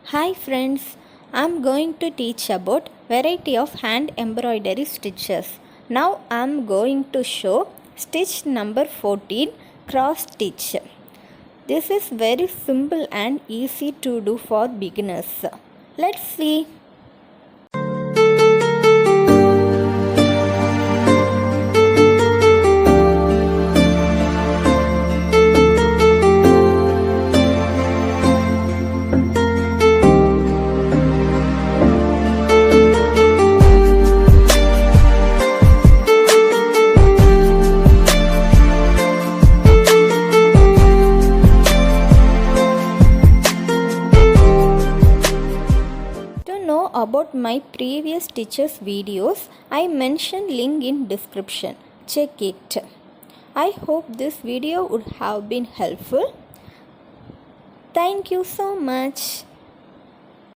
Hi friends, I'm going to teach about variety of hand embroidery stitches. Now I'm going to show stitch number 14, cross stitch. This is very simple and easy to do for beginners. Let's see. To know about my previous stitches videos, I mentioned link in description. Check it. I hope this video would have been helpful. Thank you so much.